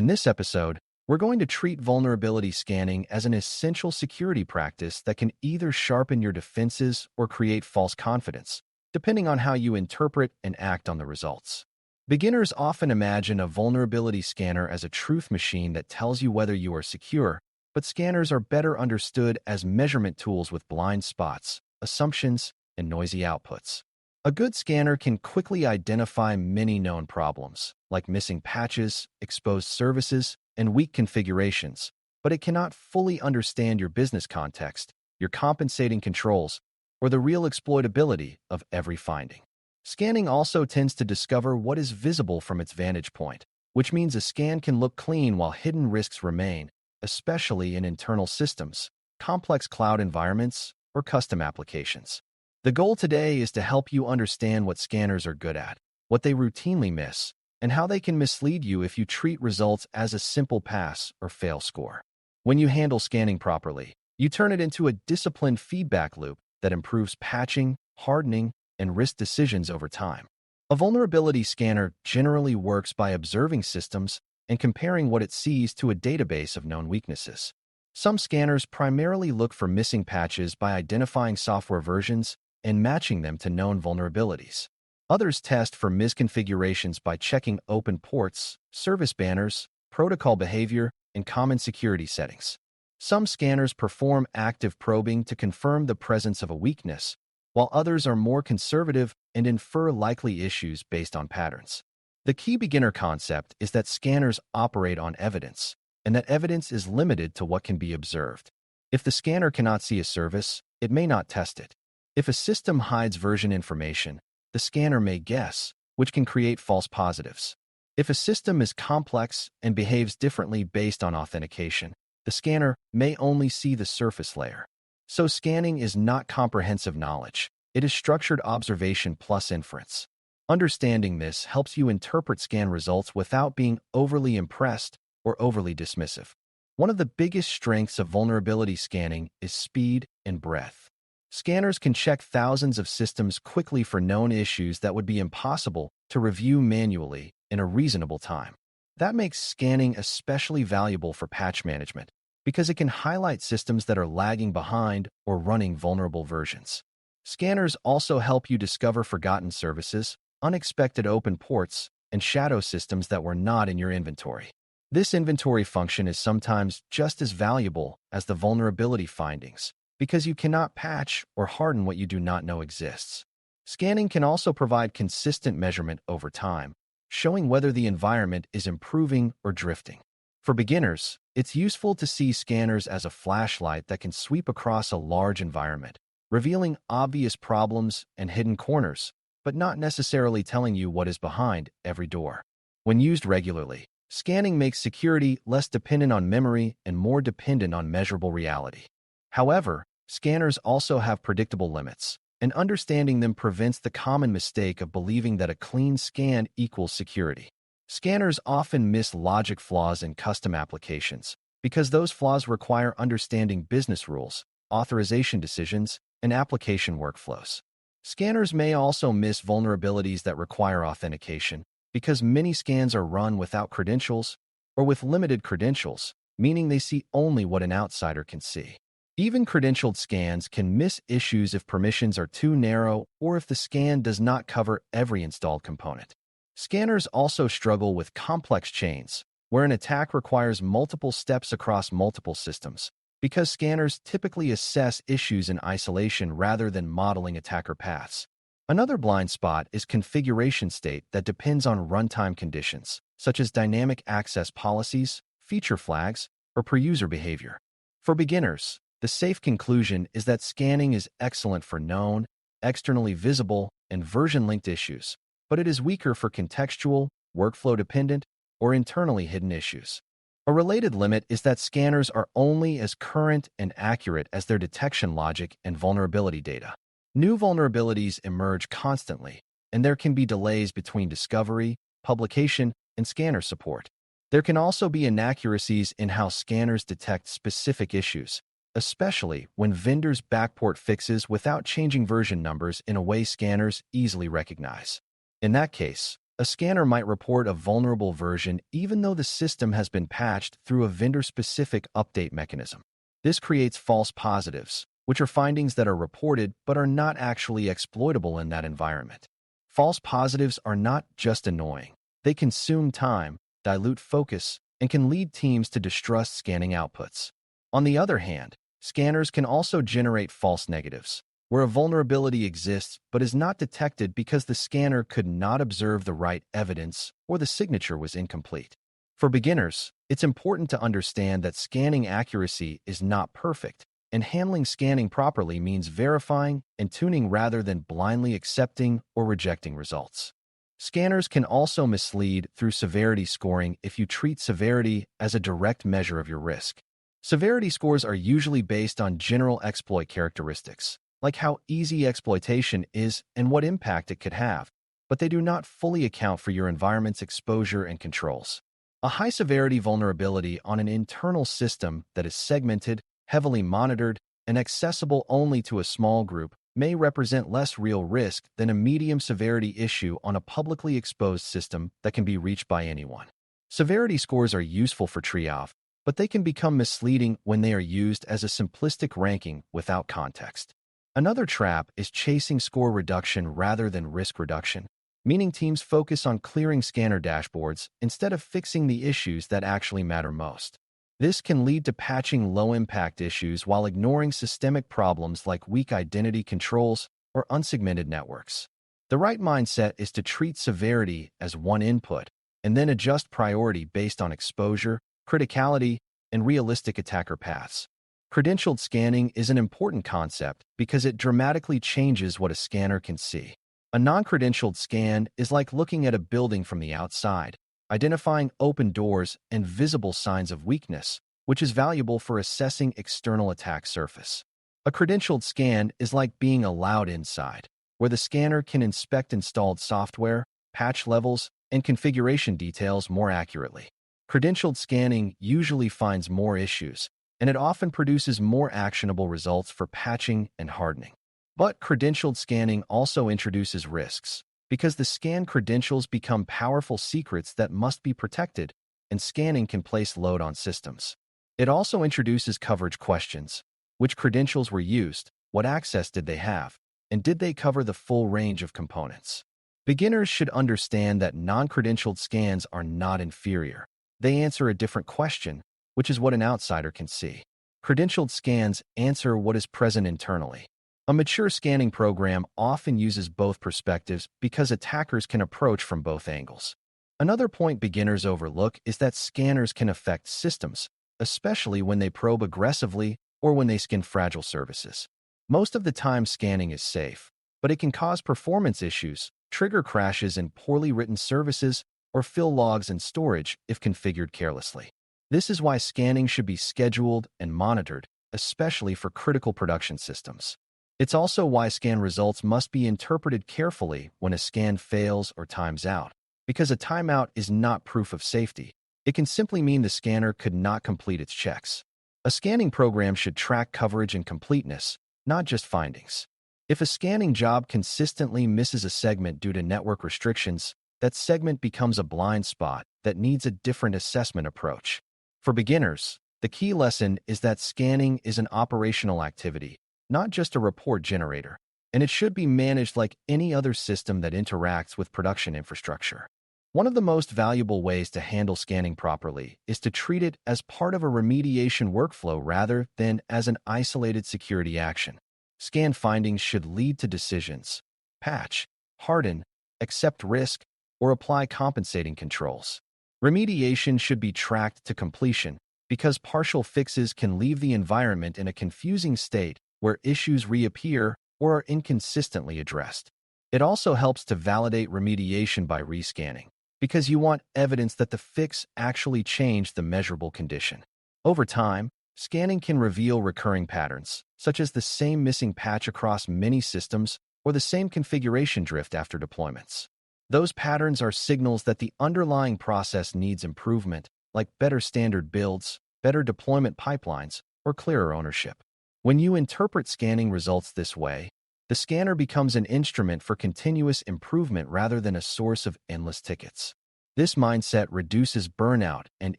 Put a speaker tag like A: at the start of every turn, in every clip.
A: In this episode, we're going to treat vulnerability scanning as an essential security practice that can either sharpen your defenses or create false confidence, depending on how you interpret and act on the results. Beginners often imagine a vulnerability scanner as a truth machine that tells you whether you are secure, but scanners are better understood as measurement tools with blind spots, assumptions, and noisy outputs. A good scanner can quickly identify many known problems, like missing patches, exposed services, and weak configurations, but it cannot fully understand your business context, your compensating controls, or the real exploitability of every finding. Scanning also tends to discover what is visible from its vantage point, which means a scan can look clean while hidden risks remain, especially in internal systems, complex cloud environments, or custom applications. The goal today is to help you understand what scanners are good at, what they routinely miss, and how they can mislead you if you treat results as a simple pass or fail score. When you handle scanning properly, you turn it into a disciplined feedback loop that improves patching, hardening, and risk decisions over time. A vulnerability scanner generally works by observing systems and comparing what it sees to a database of known weaknesses. Some scanners primarily look for missing patches by identifying software versions and matching them to known vulnerabilities. Others test for misconfigurations by checking open ports, service banners, protocol behavior, and common security settings. Some scanners perform active probing to confirm the presence of a weakness, while others are more conservative and infer likely issues based on patterns. The key beginner concept is that scanners operate on evidence, and that evidence is limited to what can be observed. If the scanner cannot see a service, it may not test it. If a system hides version information, the scanner may guess, which can create false positives. If a system is complex and behaves differently based on authentication, the scanner may only see the surface layer. So scanning is not comprehensive knowledge. It is structured observation plus inference. Understanding this helps you interpret scan results without being overly impressed or overly dismissive. One of the biggest strengths of vulnerability scanning is speed and breadth. Scanners can check thousands of systems quickly for known issues that would be impossible to review manually in a reasonable time. That makes scanning especially valuable for patch management, because it can highlight systems that are lagging behind or running vulnerable versions. Scanners also help you discover forgotten services, unexpected open ports, and shadow systems that were not in your inventory. This inventory function is sometimes just as valuable as the vulnerability findings, because you cannot patch or harden what you do not know exists. Scanning can also provide consistent measurement over time, showing whether the environment is improving or drifting. For beginners, it's useful to see scanners as a flashlight that can sweep across a large environment, revealing obvious problems and hidden corners, but not necessarily telling you what is behind every door. When used regularly, scanning makes security less dependent on memory and more dependent on measurable reality. However, scanners also have predictable limits, and understanding them prevents the common mistake of believing that a clean scan equals security. Scanners often miss logic flaws in custom applications because those flaws require understanding business rules, authorization decisions, and application workflows. Scanners may also miss vulnerabilities that require authentication because many scans are run without credentials or with limited credentials, meaning they see only what an outsider can see. Even credentialed scans can miss issues if permissions are too narrow or if the scan does not cover every installed component. Scanners also struggle with complex chains, where an attack requires multiple steps across multiple systems, because scanners typically assess issues in isolation rather than modeling attacker paths. Another blind spot is configuration state that depends on runtime conditions, such as dynamic access policies, feature flags, or per-user behavior. For beginners, the safe conclusion is that scanning is excellent for known, externally visible, and version-linked issues, but it is weaker for contextual, workflow-dependent, or internally hidden issues. A related limit is that scanners are only as current and accurate as their detection logic and vulnerability data. New vulnerabilities emerge constantly, and there can be delays between discovery, publication, and scanner support. There can also be inaccuracies in how scanners detect specific issues, especially when vendors backport fixes without changing version numbers in a way scanners easily recognize. In that case, A scanner might report a vulnerable version even though the system has been patched through a vendor-specific update mechanism. This creates false positives, which are findings that are reported but are not actually exploitable in that environment. False positives are not just annoying. They consume time, dilute focus, and can lead teams to distrust scanning outputs. On the other hand, scanners can also generate false negatives, where a vulnerability exists but is not detected because the scanner could not observe the right evidence or the signature was incomplete. For beginners, it's important to understand that scanning accuracy is not perfect, and handling scanning properly means verifying and tuning rather than blindly accepting or rejecting results. Scanners can also mislead through severity scoring if you treat severity as a direct measure of your risk. Severity scores are usually based on general exploit characteristics, like how easy exploitation is and what impact it could have, but they do not fully account for your environment's exposure and controls. A high-severity vulnerability on an internal system that is segmented, heavily monitored, and accessible only to a small group may represent less real risk than a medium-severity issue on a publicly exposed system that can be reached by anyone. Severity scores are useful for triage, but they can become misleading when they are used as a simplistic ranking without context. Another trap is chasing score reduction rather than risk reduction, meaning teams focus on clearing scanner dashboards instead of fixing the issues that actually matter most. This can lead to patching low-impact issues while ignoring systemic problems like weak identity controls or unsegmented networks. The right mindset is to treat severity as one input and then adjust priority based on exposure, criticality, and realistic attacker paths. Credentialed scanning is an important concept because it dramatically changes what a scanner can see. A non-credentialed scan is like looking at a building from the outside, identifying open doors and visible signs of weakness, which is valuable for assessing external attack surface. A credentialed scan is like being allowed inside, where the scanner can inspect installed software, patch levels, and configuration details more accurately. Credentialed scanning usually finds more issues, and it often produces more actionable results for patching and hardening. But credentialed scanning also introduces risks, because the scan credentials become powerful secrets that must be protected, and scanning can place load on systems. It also introduces coverage questions. Which credentials were used? What access did they have? And did they cover the full range of components? Beginners should understand that non-credentialed scans are not inferior. They answer a different question, which is what an outsider can see. Credentialed scans answer what is present internally. A mature scanning program often uses both perspectives because attackers can approach from both angles. Another point beginners overlook is that scanners can affect systems, especially when they probe aggressively or when they scan fragile services. Most of the time, scanning is safe, but it can cause performance issues, trigger crashes in poorly written services, or fill logs in storage if configured carelessly. This is why scanning should be scheduled and monitored, especially for critical production systems. It's also why scan results must be interpreted carefully when a scan fails or times out, because a timeout is not proof of safety. It can simply mean the scanner could not complete its checks. A scanning program should track coverage and completeness, not just findings. If a scanning job consistently misses a segment due to network restrictions, that segment becomes a blind spot that needs a different assessment approach. For beginners, the key lesson is that scanning is an operational activity, not just a report generator, and it should be managed like any other system that interacts with production infrastructure. One of the most valuable ways to handle scanning properly is to treat it as part of a remediation workflow rather than as an isolated security action. Scan findings should lead to decisions: patch, harden, accept risk, or apply compensating controls. Remediation should be tracked to completion because partial fixes can leave the environment in a confusing state where issues reappear or are inconsistently addressed. It also helps to validate remediation by rescanning, because you want evidence that the fix actually changed the measurable condition. Over time, scanning can reveal recurring patterns, such as the same missing patch across many systems or the same configuration drift after deployments. Those patterns are signals that the underlying process needs improvement, like better standard builds, better deployment pipelines, or clearer ownership. When you interpret scanning results this way, The scanner becomes an instrument for continuous improvement rather than a source of endless tickets. This mindset reduces burnout and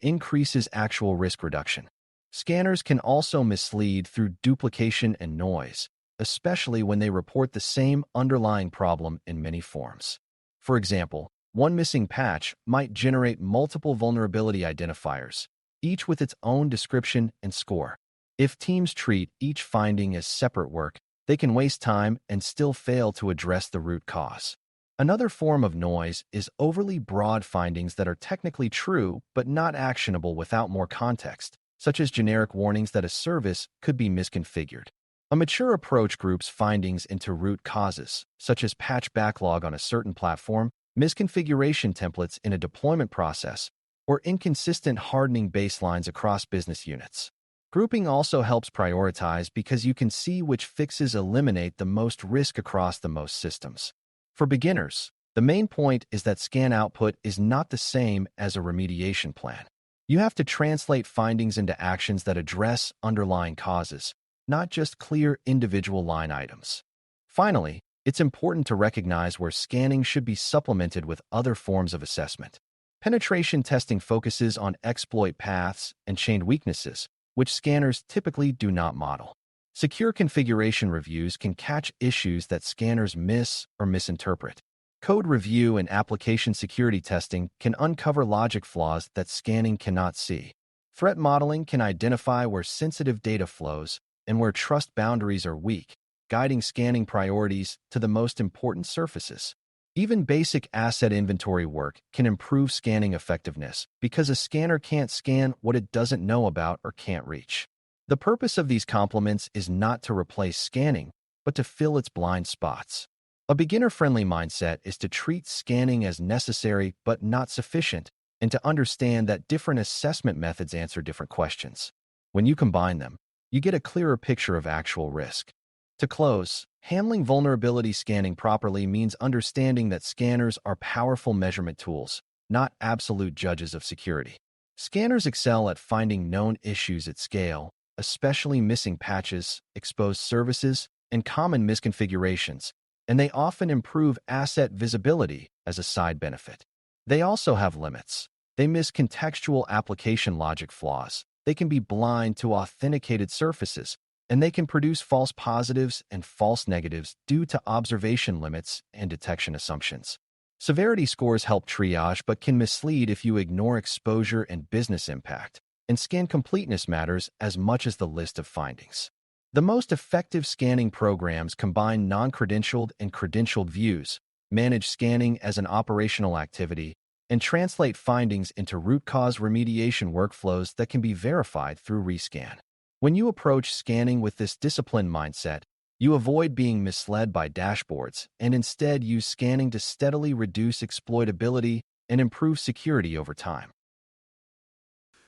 A: increases actual risk reduction. Scanners can also mislead through duplication and noise, especially when they report the same underlying problem in many forms. For example, one missing patch might generate multiple vulnerability identifiers, each with its own description and score. If teams treat each finding as separate work, they can waste time and still fail to address the root cause. Another form of noise is overly broad findings that are technically true but not actionable without more context, such as generic warnings that a service could be misconfigured. A mature approach groups findings into root causes, such as patch backlog on a certain platform, misconfiguration templates in a deployment process, or inconsistent hardening baselines across business units. Grouping also helps prioritize because you can see which fixes eliminate the most risk across the most systems. For beginners, the main point is that scan output is not the same as a remediation plan. You have to translate findings into actions that address underlying causes, not just clear individual line items. Finally, it's important to recognize where scanning should be supplemented with other forms of assessment. Penetration testing focuses on exploit paths and chained weaknesses, which scanners typically do not model. Secure configuration reviews can catch issues that scanners miss or misinterpret. Code review and application security testing can uncover logic flaws that scanning cannot see. Threat modeling can identify where sensitive data flows and where trust boundaries are weak, guiding scanning priorities to the most important surfaces. Even basic asset inventory work can improve scanning effectiveness because a scanner can't scan what it doesn't know about or can't reach. The purpose of these complements is not to replace scanning, but to fill its blind spots. A beginner-friendly mindset is to treat scanning as necessary but not sufficient, and to understand that different assessment methods answer different questions. When you combine them, you get a clearer picture of actual risk. To close, handling vulnerability scanning properly means understanding that scanners are powerful measurement tools, not absolute judges of security. Scanners excel at finding known issues at scale, especially missing patches, exposed services, and common misconfigurations, and they often improve asset visibility as a side benefit. They also have limits. They miss contextual application logic flaws. They can be blind to authenticated surfaces, and they can produce false positives and false negatives due to observation limits and detection assumptions. Severity scores help triage but can mislead if you ignore exposure and business impact, and scan completeness matters as much as the list of findings. The most effective scanning programs combine non-credentialed and credentialed views, manage scanning as an operational activity, and translate findings into root cause remediation workflows that can be verified through rescan. When you approach scanning with this disciplined mindset, you avoid being misled by dashboards and instead use scanning to steadily reduce exploitability and improve security over time.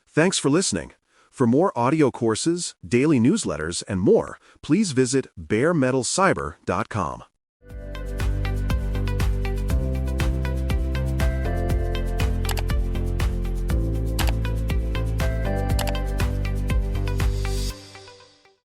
B: Thanks for listening. For more audio courses, daily newsletters, and more, please visit baremetalcyber.com.